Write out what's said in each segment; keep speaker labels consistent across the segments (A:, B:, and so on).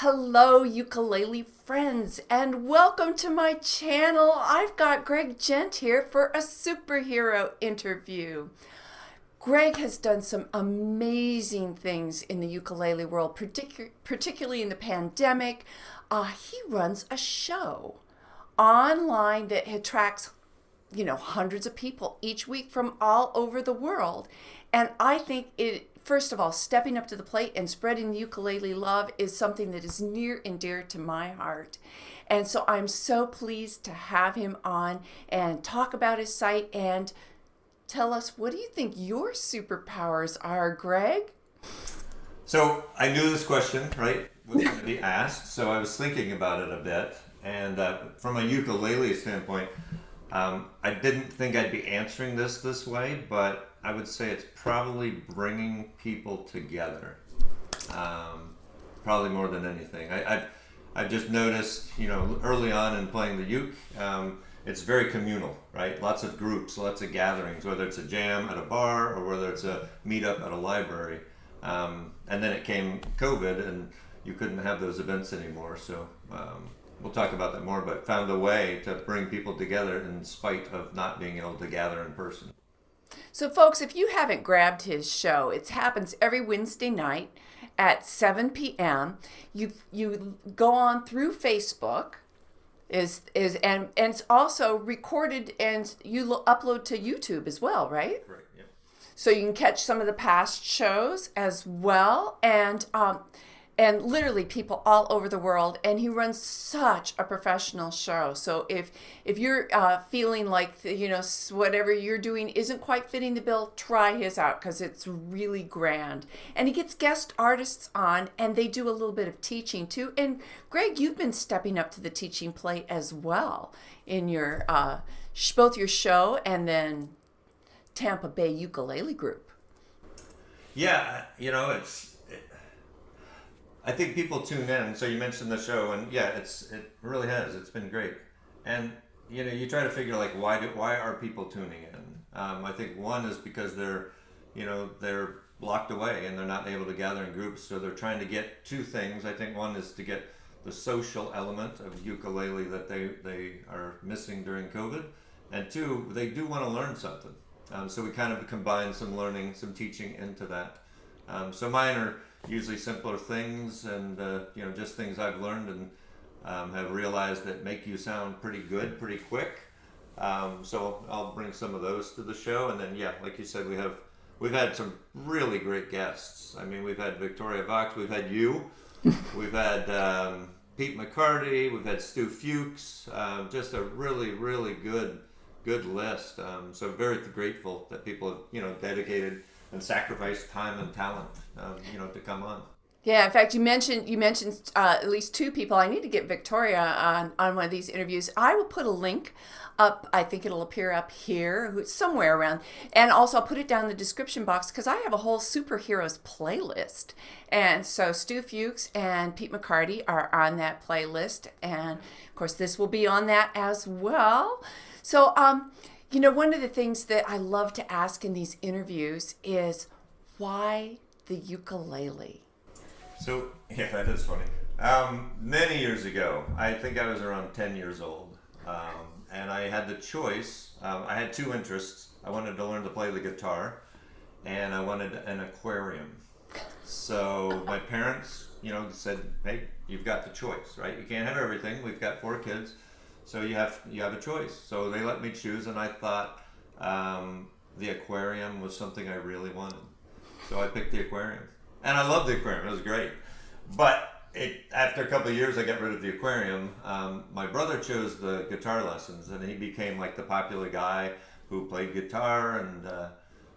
A: Hello, ukulele friends, and welcome to my channel. I've got Greg Gent here for a superhero interview. Greg has done some amazing things in the ukulele world, particularly in the pandemic. He runs a show online that attracts hundreds of people each week from all over the world. And I think first of all, stepping up to the plate and spreading the ukulele love is something that is near and dear to my heart. And so I'm so pleased to have him on and talk about his site and tell us, what do you think your superpowers are, Greg?
B: So I knew this question, right, was going to be asked. So I was thinking about it a bit. And from a ukulele standpoint, I didn't think I'd be answering this way, but I would say it's probably bringing people together, probably more than anything. I've just noticed, early on in playing the uke, it's very communal, right? Lots of groups, lots of gatherings, whether it's a jam at a bar or whether it's a meetup at a library. And then it came COVID, and you couldn't have those events anymore. So we'll talk about that more, but found a way to bring people together in spite of not being able to gather in person.
A: So, folks, if you haven't grabbed his show, it happens every Wednesday night at 7 p.m. You go on through Facebook, and it's also recorded, and you upload to YouTube as well, right?
B: Right. Yeah.
A: So you can catch some of the past shows as well, and literally people all over the world. And he runs such a professional show. So if you're feeling like whatever you're doing isn't quite fitting the bill, try his out because it's really grand. And he gets guest artists on, and they do a little bit of teaching too. And Greg, you've been stepping up to the teaching plate as well in your both your show and then Tampa Bay Ukulele Group.
B: Yeah, I think people tune in. So you mentioned the show, and yeah, it really has. It's been great, and you try to figure like why are people tuning in? I think one is because they're blocked away and they're not able to gather in groups, so they're trying to get two things. I think one is to get the social element of ukulele that they are missing during COVID, and two, they do want to learn something. So we kind of combine some learning, some teaching into that. So mine are usually simpler things, and just things I've learned and have realized that make you sound pretty good pretty quick. So I'll bring some of those to the show, and then like you said, we've had some really great guests. I mean, we've had Victoria Vox, we've had you, we've had Pete McCarty, we've had Stu Fuchs, just a really good list. So very grateful that people have dedicated and sacrificed time and talent, to come on.
A: Yeah, in fact, you mentioned at least two people. I need to get Victoria on one of these interviews. I will put a link up. I think it'll appear up here, somewhere around, and also I'll put it down in the description box because I have a whole superheroes playlist, and so Stu Fuchs and Pete McCarty are on that playlist, and of course this will be on that as well. So, one of the things that I love to ask in these interviews is, why the ukulele?
B: So, yeah, that is funny. Many years ago, I think I was around 10 years old, and I had the choice. I had two interests. I wanted to learn to play the guitar, and I wanted an aquarium. So my parents, said, hey, you've got the choice, right? You can't have everything. We've got 4 kids. So you have a choice. So they let me choose, and I thought the aquarium was something I really wanted. So I picked the aquarium, and I loved the aquarium. It was great. But after a couple of years, I got rid of the aquarium. My brother chose the guitar lessons, and he became like the popular guy who played guitar. And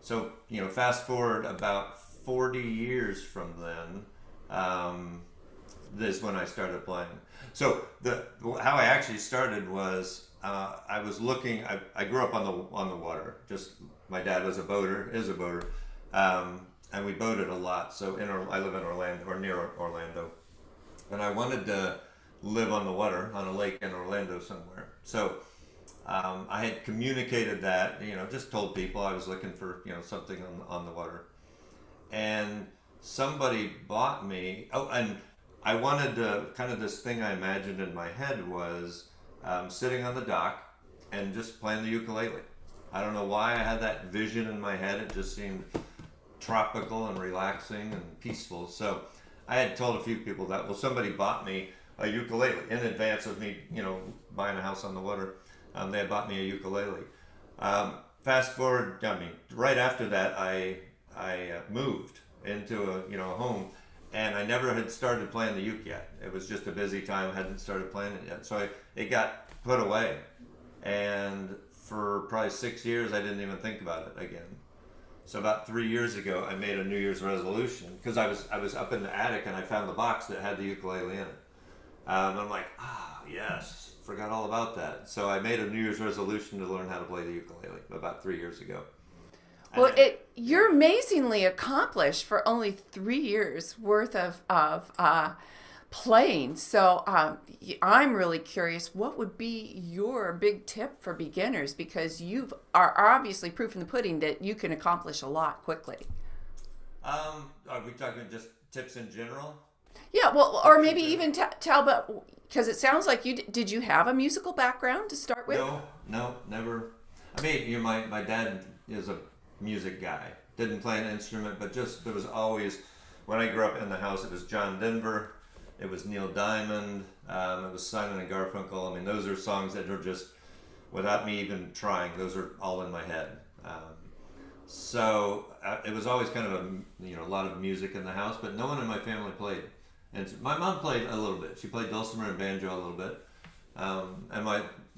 B: so fast forward about 40 years from then. This is when I started playing. So how I actually started was I was looking. I grew up on the water. Just my dad is a boater, and we boated a lot. So I live in Orlando, or near Orlando, and I wanted to live on the water on a lake in Orlando somewhere. So I had communicated that, just told people I was looking for something on the water, and somebody bought me. Oh, and I wanted to kind of this thing I imagined in my head was sitting on the dock and just playing the ukulele. I don't know why I had that vision in my head. It just seemed tropical and relaxing and peaceful. So I had told a few people that, well, somebody bought me a ukulele in advance of me, buying a house on the water. They had bought me a ukulele. Fast forward, I mean, right after that, I moved into a home, and I never had started playing the uke yet. It was just a busy time, hadn't started playing it yet. So it got put away, and for probably 6 years, I didn't even think about it again. So about 3 years ago, I made a New Year's resolution because I was up in the attic and I found the box that had the ukulele in it. I'm like, yes, forgot all about that. So I made a New Year's resolution to learn how to play the ukulele about 3 years ago.
A: Well, you're amazingly accomplished for only 3 years worth of playing. So I'm really curious, what would be your big tip for beginners? Because you are obviously proof in the pudding that you can accomplish a lot quickly.
B: Are we talking just tips in general?
A: Yeah, well, or maybe even tell about, because it sounds like did you have a musical background to start with?
B: No, never. I mean, my dad is a music guy. Didn't play an instrument, but just there was always, when I grew up in the house, it was John Denver, it was Neil Diamond, it was Simon and Garfunkel. I mean, those are songs that are just, without me even trying, those are all in my head. So it was always kind of a lot of music in the house, but no one in my family played. And my mom played a little bit. She played dulcimer and banjo a little bit. And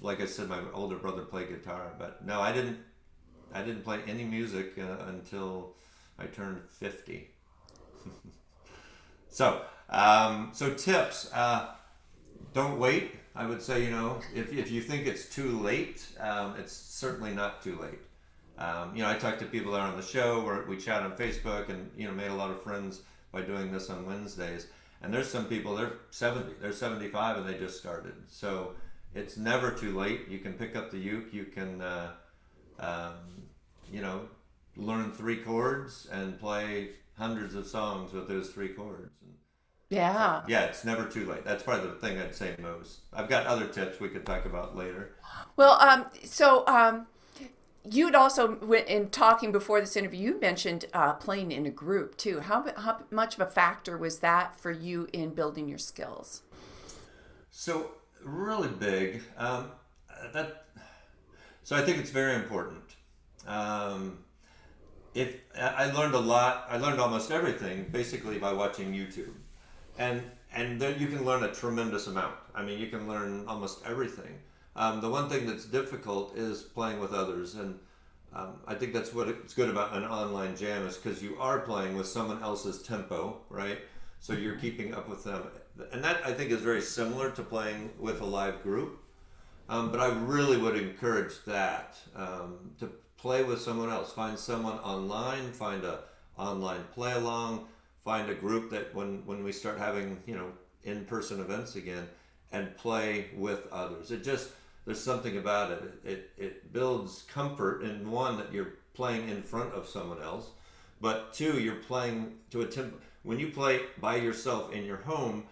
B: like I said, my older brother played guitar. But no, I didn't play any music until I turned 50. So tips. Don't wait. I would say, if you think it's too late, it's certainly not too late. I talk to people that are on the show, where we chat on Facebook, and made a lot of friends by doing this on Wednesdays. And there's some people, they're 70, they're 75, and they just started. So it's never too late. You can pick up the uke. You can, learn 3 chords and play hundreds of songs with those 3 chords.
A: Yeah.
B: So, yeah, it's never too late. That's probably the thing I'd say most. I've got other tips we could talk about later.
A: Well, you'd also, in talking before this interview, you mentioned playing in a group too. How much of a factor was that for you in building your skills?
B: So really big. So I think it's very important. If I learned a lot, I learned almost everything basically by watching YouTube, and then you can learn a tremendous amount. I mean, you can learn almost everything. The one thing that's difficult is playing with others, and I think that's what it's good about an online jam, is because you are playing with someone else's tempo, right? So you're keeping up with them, and that I think is very similar to playing with a live group. But I really would encourage that, to play with someone else. Find someone online, find a online play along, find a group that when we start having in-person events again, and play with others. There's something about it. It builds comfort in, one, that you're playing in front of someone else, but 2, you're playing to a tempo. When you play by yourself in your home,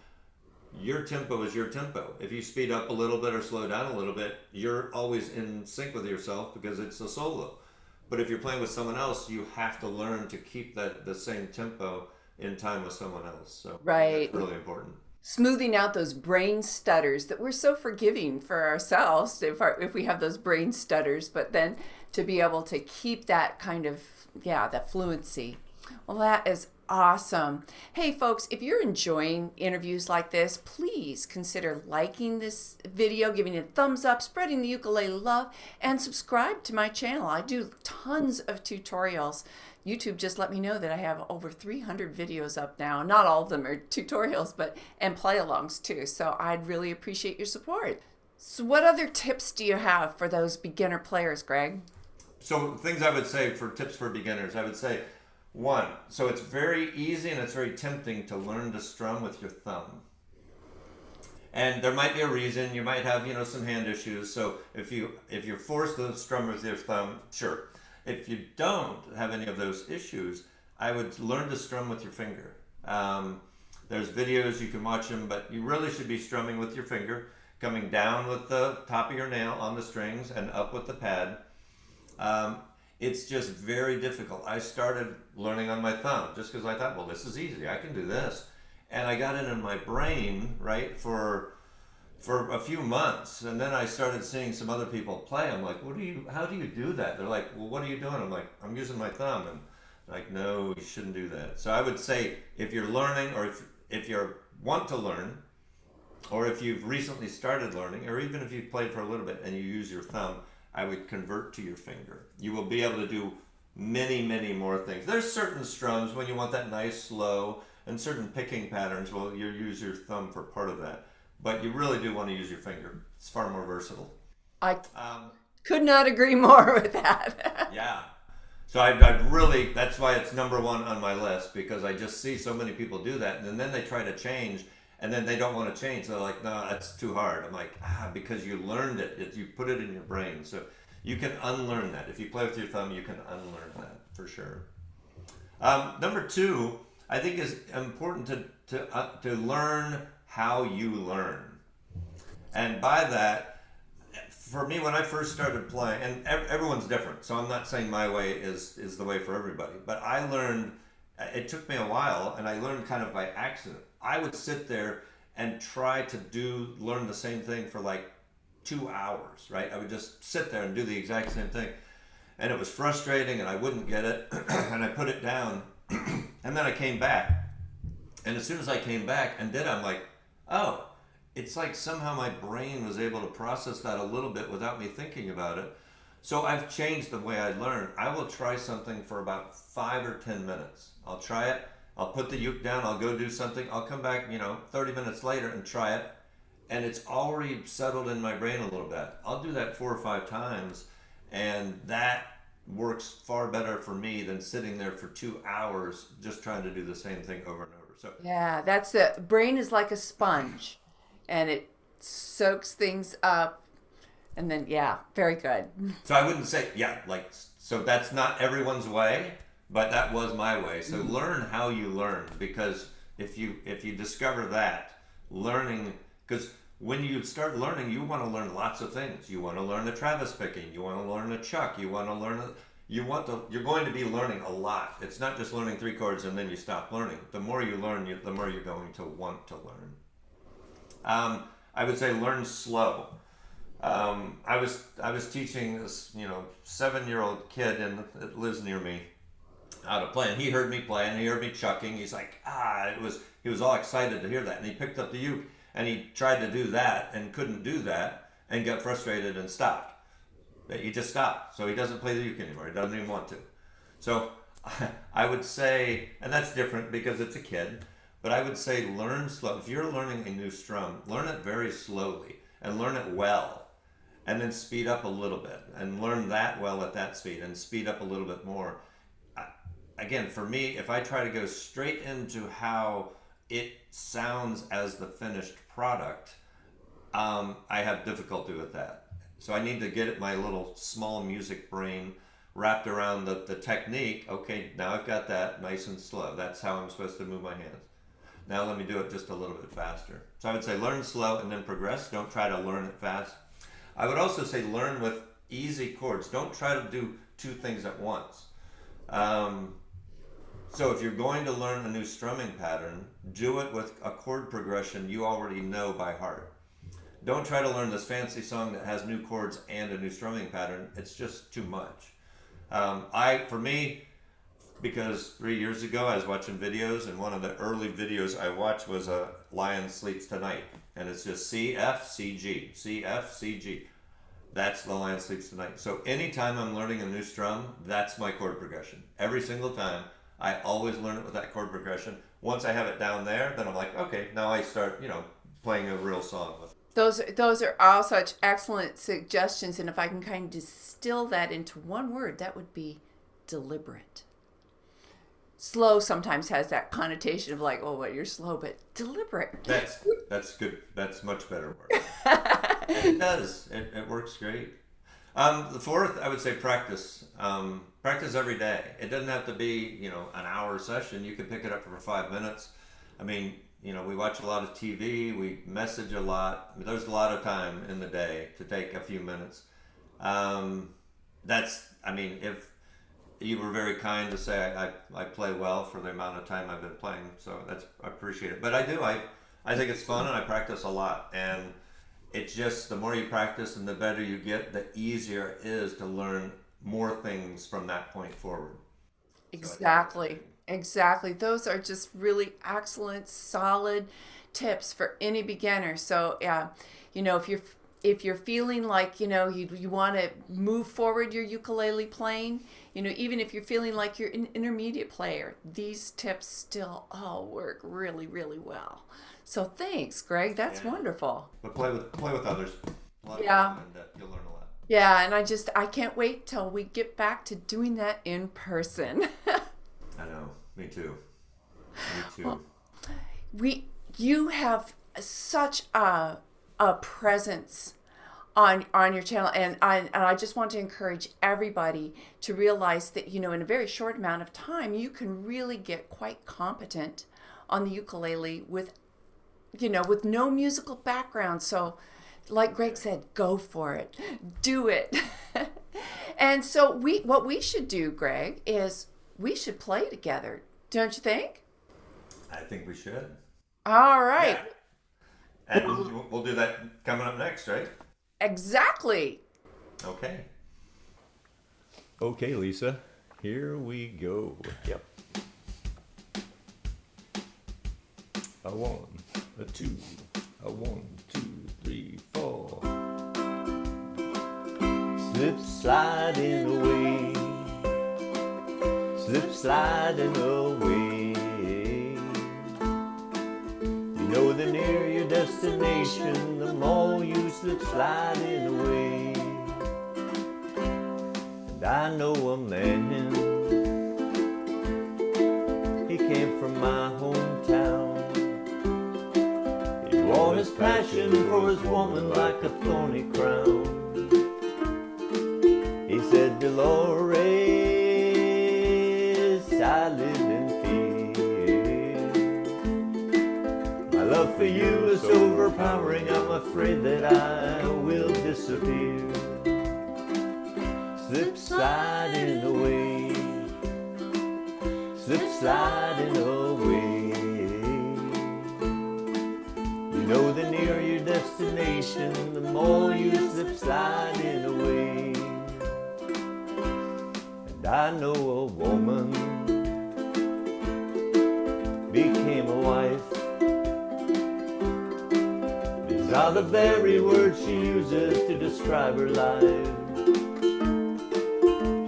B: your tempo is your tempo. If you speed up a little bit or slow down a little bit, you're always in sync with yourself because it's a solo. But if you're playing with someone else, you have to learn to keep the same tempo in time with someone else. So
A: right.
B: That's really important.
A: Smoothing out those brain stutters that we're so forgiving for ourselves if we have those brain stutters, but then to be able to keep that kind of, that fluency. Well, that is awesome. Hey folks, if you're enjoying interviews like this, please consider liking this video, giving it a thumbs up, spreading the ukulele love, and subscribe to my channel. I do tons of tutorials. YouTube just let me know that I have over 300 videos up now. Not all of them are tutorials, and play-alongs too. So I'd really appreciate your support. So what other tips do you have for those beginner players, Greg?
B: So things I would say for tips for beginners, I would say, 1, so it's very easy and it's very tempting to learn to strum with your thumb. And there might be a reason. You might have, some hand issues. So if you're forced to strum with your thumb, sure. If you don't have any of those issues, I would learn to strum with your finger. There's videos, you can watch them, but you really should be strumming with your finger, coming down with the top of your nail on the strings and up with the pad. It's just very difficult. I started learning on my thumb just because I thought, well, this is easy. I can do this. And I got it in my brain, right, for a few months. And then I started seeing some other people play. I'm like, how do you do that? They're like, well, what are you doing? I'm like, I'm using my thumb. And like, no, you shouldn't do that. So I would say if you're learning, or if you want to learn, or if you've recently started learning, or even if you've played for a little bit and you use your thumb, I would convert to your finger. You will be able to do many, many more things. There's certain strums when you want that nice slow, and certain picking patterns, well, you use your thumb for part of that. But you really do want to use your finger. It's far more versatile.
A: I could not agree more with that.
B: Yeah. So I really, that's why it's number one on my list, because I just see so many people do that, and then they try to change, and then they don't want to change. They're like, no, that's too hard. I'm like, because you learned it. You put it in your brain. So you can unlearn that. If you play with your thumb, you can unlearn that for sure. Number two, I think is important to learn how you learn. And by that, for me, when I first started playing, and everyone's different, so I'm not saying my way is the way for everybody, but I learned, it took me a while, and I learned kind of by accident. I would sit there and try to learn the same thing for like 2 hours, right? I would just sit there and do the exact same thing. And it was frustrating, and I wouldn't get it, and I put it down, and then I came back. And as soon as I came back and did it, I'm like, oh, it's like somehow my brain was able to process that a little bit without me thinking about it. So I've changed the way I learn. I will try something for about 5 or 10 minutes. I'll try it. I'll put the uke down. I'll go do something. I'll come back, 30 minutes later and try it. And it's already settled in my brain a little bit. I'll do that 4 or 5 times. And that works far better for me than sitting there for 2 hours just trying to do the same thing over and over. So
A: Yeah, that's the brain is like a sponge, and it soaks things up, and then very good.
B: So I wouldn't say, so that's not everyone's way, but that was my way. So learn how you learn, because if you discover that learning, because when you start learning, you want to learn lots of things. You want to learn the Travis picking. You want to learn the Chuck. You want to learn you're going to be learning a lot. It's not just learning 3 chords and then you stop learning. The more you learn, the more you're going to want to learn. I would say learn slow. I was teaching this 7-year-old kid that lives near me how to play, and he heard me play and he heard me chucking. He's like, he was all excited to hear that, and he picked up the uke and he tried to do that and couldn't do that and got frustrated and stopped. He just stopped. So he doesn't play the uke anymore. He doesn't even want to. So I would say, and that's different because it's a kid, but I would say learn slow. If you're learning a new strum, learn it very slowly and learn it well, and then speed up a little bit and learn that well at that speed and speed up a little bit more. Again, for me, if I try to go straight into how it sounds as the finished product, I have difficulty with that. So I need to get my little small music brain wrapped around the technique. Okay, now I've got that nice and slow. That's how I'm supposed to move my hands. Now let me do it just a little bit faster. So I would say learn slow and then progress. Don't try to learn it fast. I would also say learn with easy chords. Don't try to do 2 things at once. So if you're going to learn a new strumming pattern, do it with a chord progression you already know by heart. Don't try to learn this fancy song that has new chords and a new strumming pattern. It's just too much. For me, because 3 years ago I was watching videos, and one of the early videos I watched was a Lion Sleeps Tonight, and it's just C, F, C, G, C, F, C, G. That's the Lion Sleeps Tonight. So anytime I'm learning a new strum, that's my chord progression. Every single time, I always learn it with that chord progression. Once I have it down there, then I'm like, okay, now I start, playing a real song with it.
A: Those are all such excellent suggestions, and if I can kind of distill that into one word, that would be deliberate. Slow sometimes has that connotation of like, oh, what, you're slow, but deliberate.
B: That's good. That's much better word. It does. It works great. The fourth, I would say practice. Practice every day. It doesn't have to be, an hour session. You can pick it up for 5 minutes. I mean, we watch a lot of TV, we message a lot. There's a lot of time in the day to take a few minutes. If you were very kind to say I play well for the amount of time I've been playing, so I appreciate it. But I do, I think it's fun and I practice a lot. And it's just the more you practice and the better you get, the easier it is to learn more things from that point forward. So I think that's
A: Exactly.
B: great.
A: Exactly. Those are just really excellent, solid tips for any beginner. So, yeah, if you're feeling like, you want to move forward your ukulele playing, even if you're feeling like you're an intermediate player, these tips still all work really, really well. So, thanks, Greg. That's
B: Yeah.
A: wonderful.
B: But play with others. A lot of
A: Yeah.
B: fun, and you'll learn a lot.
A: Yeah, and I can't wait till we get back to doing that in person.
B: I know. Me too. Me
A: Well,
B: too.
A: you have such a presence on your channel, and I just want to encourage everybody to realize that in a very short amount of time you can really get quite competent on the ukulele with no musical background. So like Greg said, go for it, do it. And so what we should do, Greg, is we should play together, don't you think?
B: I think we should.
A: All right.
B: Yeah. And we'll do that coming up next, right?
A: Exactly.
B: Okay.
C: Okay, Lisa, here we go.
B: Yep.
C: A one, a two, a 1, 2, 3, 4. Slip sliding away, slip sliding away. You know the nearer your destination, the more you slip sliding away. And I know a man, he came from my hometown. He wore his passion for his woman like a thorny crown. He said, Dolores, I live in fear. My love for you is overpowering, I'm afraid that I will disappear. Slip sliding away, slip sliding away. You know the nearer your destination, the more you slip sliding away. And I know a woman became a wife. These are the very words she uses to describe her life.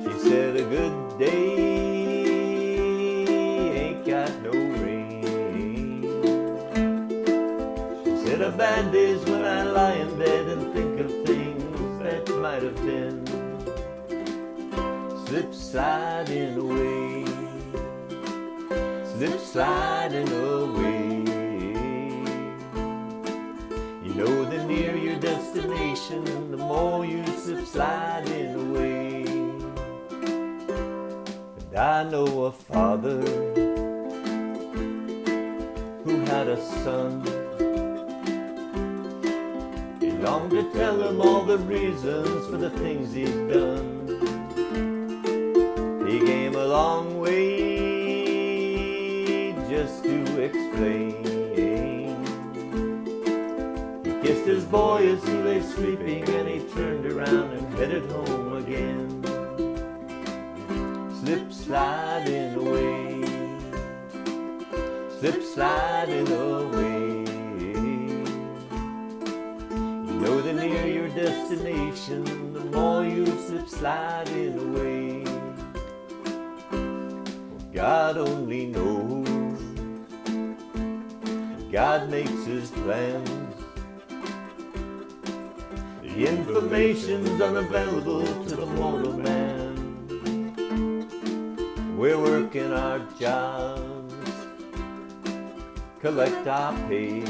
C: She said a good day ain't got no rain. She said a bad day's when I lie in bed and think of things that might have been. Slip sliding away, slip sliding away. You know the nearer your destination, the more you slip sliding away. And I know a father who had a son. He longed to tell him all the reasons for the things he's done. He came a long way just to explain. He kissed his boy as he lay sleeping, and he turned around and headed home again. Slip sliding away, slip sliding away. You know the nearer your destination, the more you slip sliding away. God only knows, God makes his plans. The information's unavailable to the mortal man. We're working our jobs, collect our pay.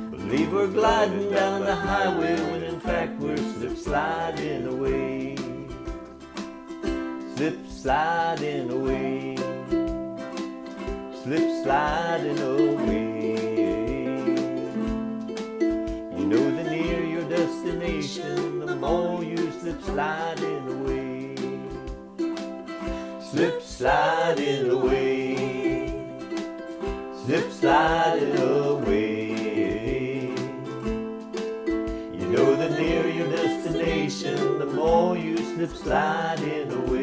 C: Believe we're gliding down the highway when in fact we're slip sliding away. Slip sliding away, slip sliding away. You know the nearer your destination, the more you slip sliding away. Slip sliding away, slip sliding away. You know the nearer your destination, the more you slip sliding away.